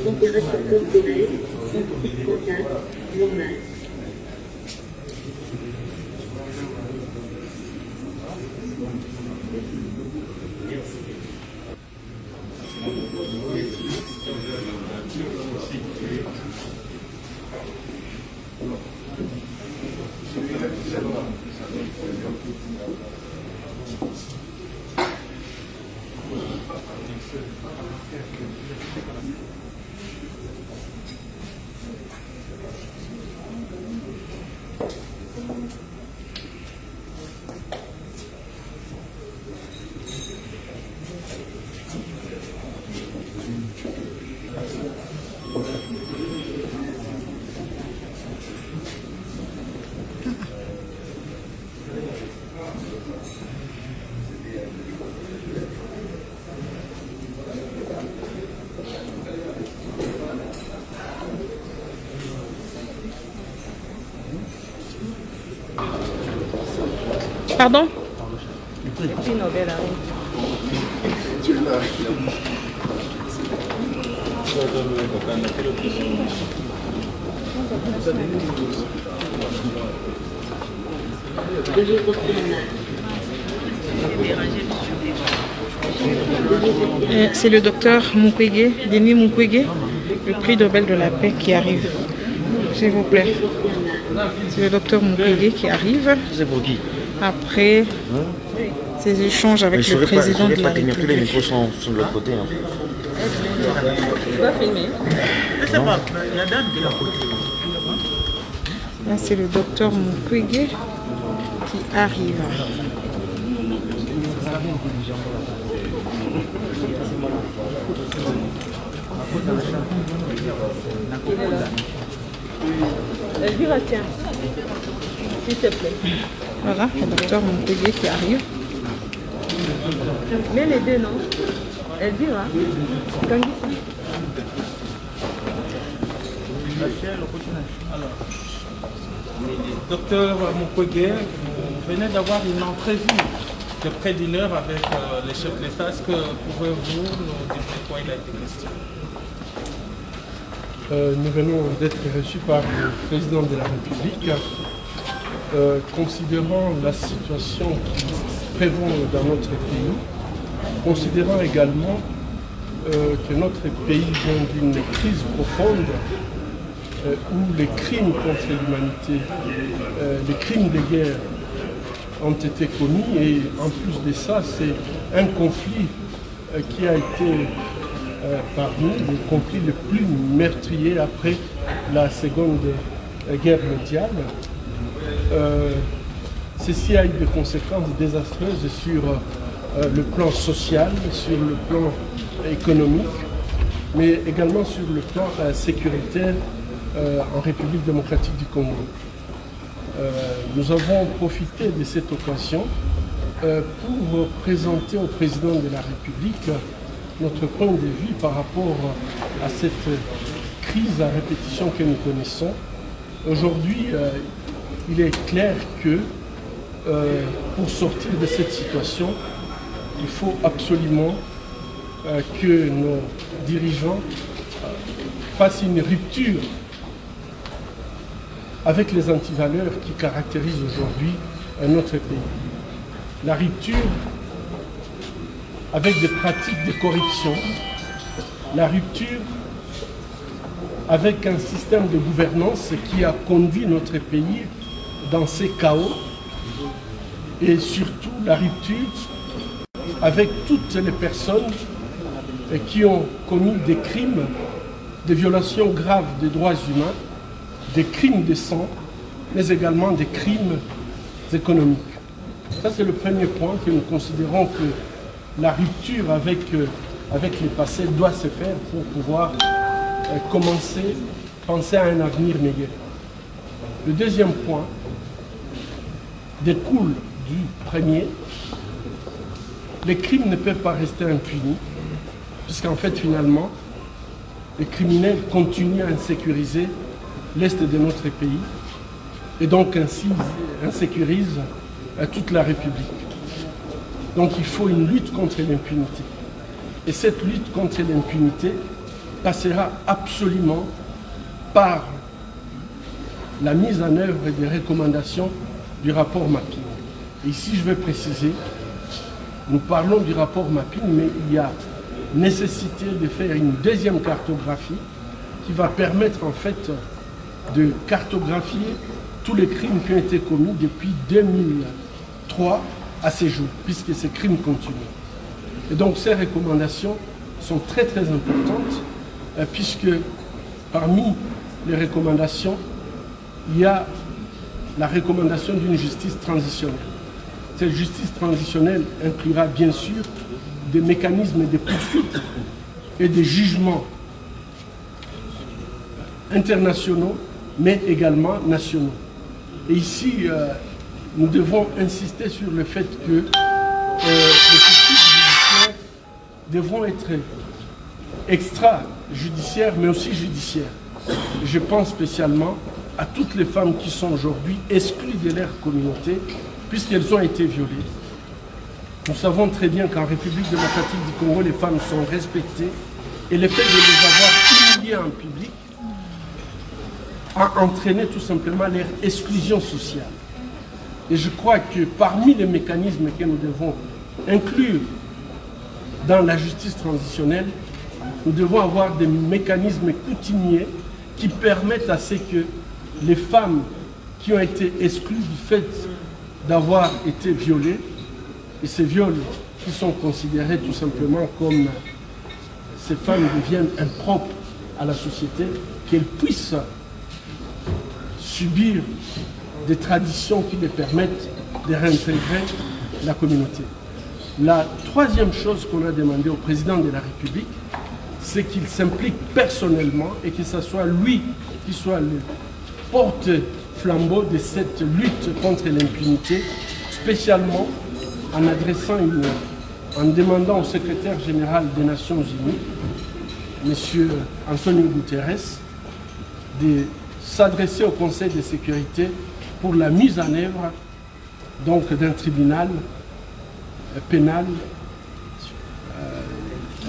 Température corporelle, scientifique contact, normal. Pardon? C'est le docteur Mukwege, Denis Mukwege, le prix Nobel de la paix qui arrive. S'il vous plaît. C'est le docteur Mukwege qui arrive. Après ces échanges avec le président de la République. Tous les micros sont de l'autre côté. Hein. Tu vas filmer? Là, c'est le docteur Mukwege qui arrive. Elvira, tiens, s'il te plaît. Voilà, le docteur Mukwege qui arrive. Mets les deux, non? Elvira, Docteur Mukwege, vous venez d'avoir une entrevue de près d'une heure avec les chefs de l'État. Est-ce que pouvez-vous nous dire de quoi il a été question? Nous venons d'être reçus par le président de la République. Considérant la situation qui prévaut dans notre pays, considérant également que notre pays vient d'une crise profonde où les crimes contre l'humanité, les crimes de guerre ont été commis, et en plus de ça, c'est un conflit qui a été parmi les conflits les plus meurtriers après la Seconde Guerre mondiale. Ceci a eu des conséquences désastreuses sur le plan social, sur le plan économique, mais également sur le plan sécuritaire en République démocratique du Congo. Nous avons profité de cette occasion pour présenter au président de la République notre point de vue par rapport à cette crise à répétition que nous connaissons. Aujourd'hui, il est clair que pour sortir de cette situation, il faut absolument que nos dirigeants fassent une rupture avec les antivaleurs qui caractérisent aujourd'hui notre pays. La rupture avec des pratiques de corruption, la rupture avec un système de gouvernance qui a conduit notre pays dans ces chaos, et surtout la rupture avec toutes les personnes qui ont commis des crimes, des violations graves des droits humains, des crimes de sang, mais également des crimes économiques. Ça, c'est le premier point que nous considérons que la rupture avec avec les passés doit se faire pour pouvoir penser à un avenir meilleur. Le deuxième point découle du premier. Les crimes ne peuvent pas rester impunis, puisqu'en fait, finalement, les criminels continuent à insécuriser l'Est de notre pays et donc ainsi insécurisent toute la République. Donc il faut une lutte contre l'impunité. Et cette lutte contre l'impunité passera absolument par la mise en œuvre des recommandations du rapport mapping. Et ici, je vais préciser, nous parlons du rapport mapping, mais il y a nécessité de faire une deuxième cartographie qui va permettre en fait de cartographier tous les crimes qui ont été commis depuis 2003 à ces jours, puisque ces crimes continuent. Et donc ces recommandations sont très très importantes, puisque parmi les recommandations, il y a la recommandation d'une justice transitionnelle. Cette justice transitionnelle inclura bien sûr des mécanismes de poursuite et des jugements internationaux, mais également nationaux. Et ici, nous devons insister sur le fait que les poursuites judiciaires devront être extrajudiciaires, mais aussi judiciaires. Je pense spécialement à toutes les femmes qui sont aujourd'hui exclues de leur communauté, puisqu'elles ont été violées. Nous savons très bien qu'en République démocratique du Congo, les femmes sont respectées et le fait de les avoir humiliées en public a entraîné tout simplement leur exclusion sociale. Et je crois que parmi les mécanismes que nous devons inclure dans la justice transitionnelle, nous devons avoir des mécanismes coutumiers qui permettent à ce que les femmes qui ont été exclues du fait d'avoir été violées, et ces viols qui sont considérés tout simplement comme ces femmes deviennent impropres à la société, qu'elles puissent subir des traditions qui les permettent de réintégrer la communauté. La troisième chose qu'on a demandé au président de la République, c'est qu'il s'implique personnellement et que ce soit lui qui soit le porte-flambeau de cette lutte contre l'impunité, spécialement en demandant au secrétaire général des Nations Unies, M. Antonio Guterres, de s'adresser au Conseil de sécurité pour la mise en œuvre d'un tribunal pénal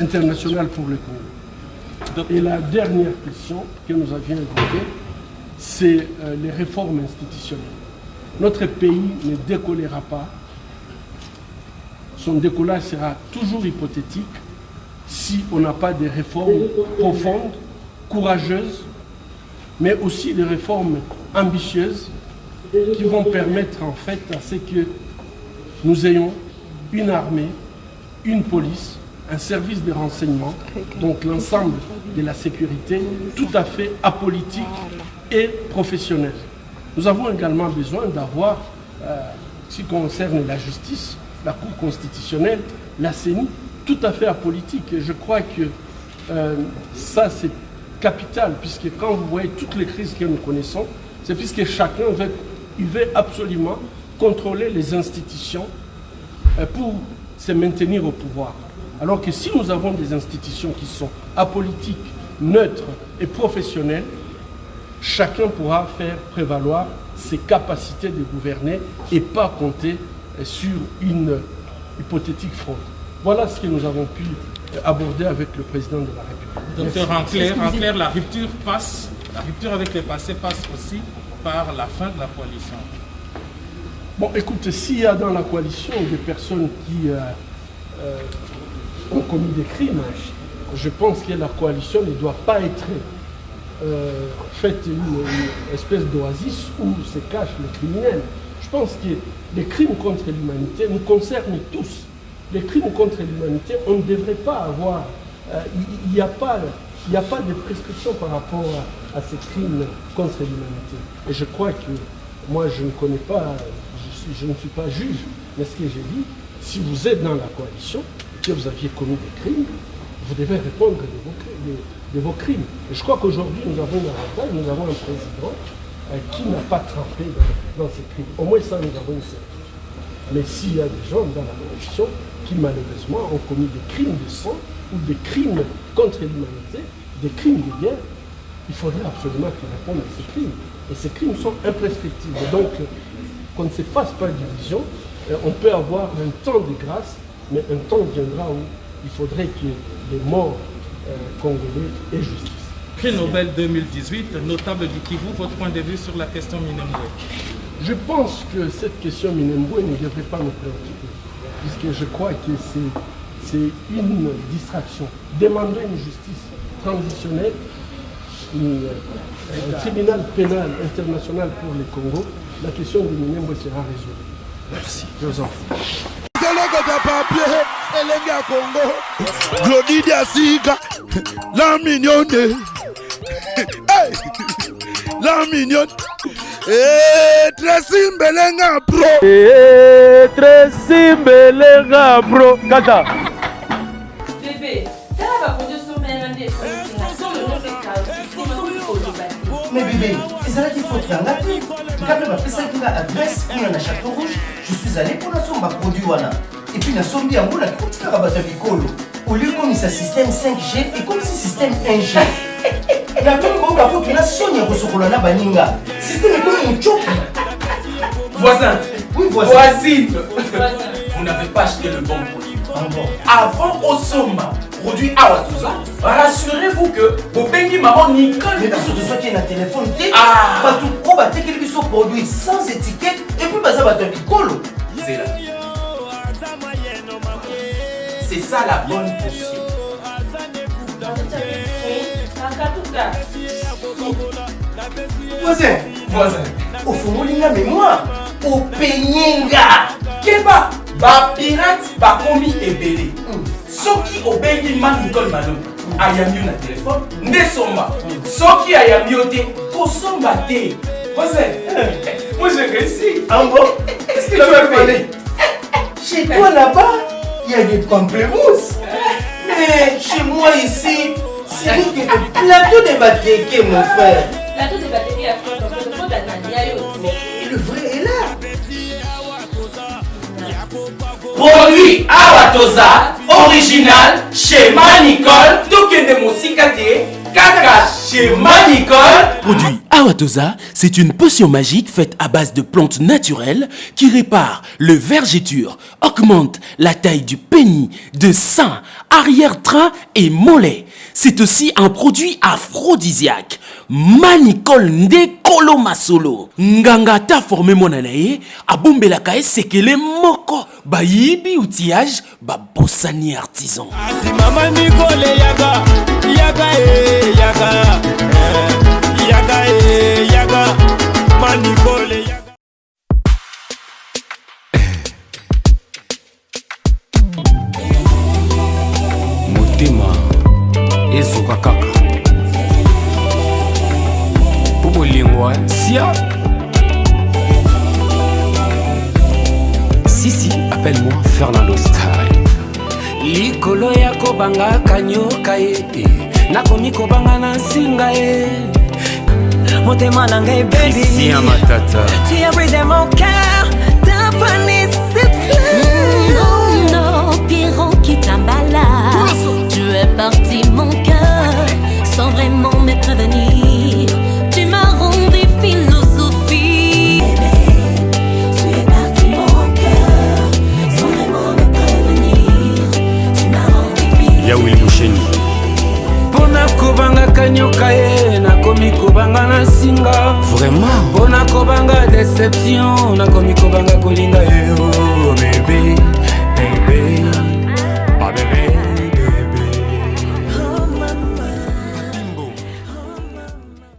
international pour le Congo. Et la dernière question que nous avions évoquée, c'est les réformes institutionnelles. Notre pays ne décollera pas. Son décollage sera toujours hypothétique si on n'a pas de réformes profondes, courageuses, mais aussi des réformes ambitieuses qui vont permettre en fait à ce que nous ayons une armée, une police, un service de renseignement, donc l'ensemble de la sécurité tout à fait apolitique et professionnel. Nous avons également besoin d'avoir, ce qui concerne la justice, la Cour constitutionnelle, la CENI, tout à fait apolitique. Et je crois que ça, c'est capital, puisque quand vous voyez toutes les crises que nous connaissons, c'est puisque chacun veut absolument contrôler les institutions pour se maintenir au pouvoir. Alors que si nous avons des institutions qui sont apolitiques, neutres et professionnelles, chacun pourra faire prévaloir ses capacités de gouverner et pas compter sur une hypothétique fraude. Voilà ce que nous avons pu aborder avec le président de la République. Docteur, en clair, la rupture avec le passé passe aussi par la fin de la coalition. Bon, écoute, s'il y a dans la coalition des personnes qui ont commis des crimes, je pense que la coalition ne doit pas être faite une espèce d'oasis où se cachent les criminels. Je pense que les crimes contre l'humanité nous concernent tous. Les crimes contre l'humanité, on ne devrait pas avoir... Il n'y a pas de prescription par rapport à ces crimes contre l'humanité. Et je crois que moi, je ne connais pas, je ne suis pas juge, mais ce que j'ai dit, si vous êtes dans la coalition, que vous aviez commis des crimes, vous devez répondre de vos crimes. Et je crois qu'aujourd'hui, nous avons un avantage, nous avons un président qui n'a pas trempé dans ces crimes. Au moins ça, nous avons une certitude. Mais s'il y a des gens dans la corruption qui malheureusement ont commis des crimes de sang ou des crimes contre l'humanité, des crimes de guerre, il faudrait absolument qu'ils répondent à ces crimes. Et ces crimes sont imprescriptibles. Donc, qu'on ne se fasse pas division, on peut avoir un temps de grâce, mais un temps viendra où il faudrait qu'il y ait des morts congolais et justice. Prix Nobel 2018, notable du Kivu, votre point de vue sur la question Minembwe? Je pense que cette question Minembwe ne devrait pas nous préoccuper, puisque je crois que c'est une distraction. Demander une justice transitionnelle, un tribunal pénal international pour le Congo, la question de Minembwe sera résolue. Merci. Je vous en prie. Glodidia Sika, la mignonne, la mignonne, Tracy Mbelenga Pro, Tracy Mbelenga Pro, Kata. Bébé, t'as pas produit son mélange mais bébé, ils allaient dire faut qu'il y en a plus. Quand même, après ça, il a adresse, il y en a Château Rouge. Je suis allé pour la somme à produit. Et puis, la somme bien, on a tout fait à Batabicolo. Au lieu comme ça système 5G et comme si système 1G. La même chose, par contre, la Sonia Rosokolana Baninga. Système est comme une choc. Voisin. Oui, voisin. Voisine. Vous n'avez pas acheté le bon produit. Avant Osoma, produit Awatuza, rassurez-vous que vos pays maman Nicole. Mais parce que ce soit qui est un téléphone, pas tout pro, bah t'es qu'ils sont produits sans étiquette et puis bah ça va te bicolo. C'est là. C'est ça la bonne potion. Voisin. Au fond, il y a mémoire. Au peigninga. Keba. Ba pirate ba komi ebele. Soki obengi man Nicole Malo. Ayami na téléphone. Ndesomba. Soki ayami ote. Kosomba te. Voisin. Moi j'ai réussi. En bon. Qu'est-ce que tu as fait? Chez toi là-bas, il y a des pamplemousses. Mais chez moi ici, c'est le plateau de Batéké, mon frère. Plateau de Batéké à France, le fond d'Anania. Le vrai est là. Produit Awatoza, original chez Manicole, Tokende Mosikate, Kaka chez Manicole. Produit Awatoza, c'est une potion magique faite à base de plantes naturelles qui répare le vergeture, augmente la taille du pénis, de sein, arrière-train et mollet. C'est aussi un produit aphrodisiaque. Manicole Ndekolo Masolo. Ngangata formé monanaye, abombelaka esekele moko. Bayibi outillage, babosani artisan. Mama Nicole yaga, yaga yaga, yaga yaga, Manicole yaga. Motema ezoka kaka. Lingua, sia. Si, appelle-moi Fernando Style. Likolo ya kobanga kanyoka ye. Nakomi kobanga na singa ye. Motema nanga baby. Si matata. Tu as brisé mon cœur. T'as fané cette fleur. Non, Pierrot qui t'emballa. Tu es parti mon cœur. Sans vraiment me prévenir. Tu m'as rendu philosophie. Tu es parti mon cœur. Sans vraiment me prévenir. Tu m'as rendu philosophie. Yaoui Moucheni. Pona kobanga kanyoka ye. Nakomi kobanga na singa. Vraiment. Pona kobanga déception. Nakomi kobanga kolinga ye.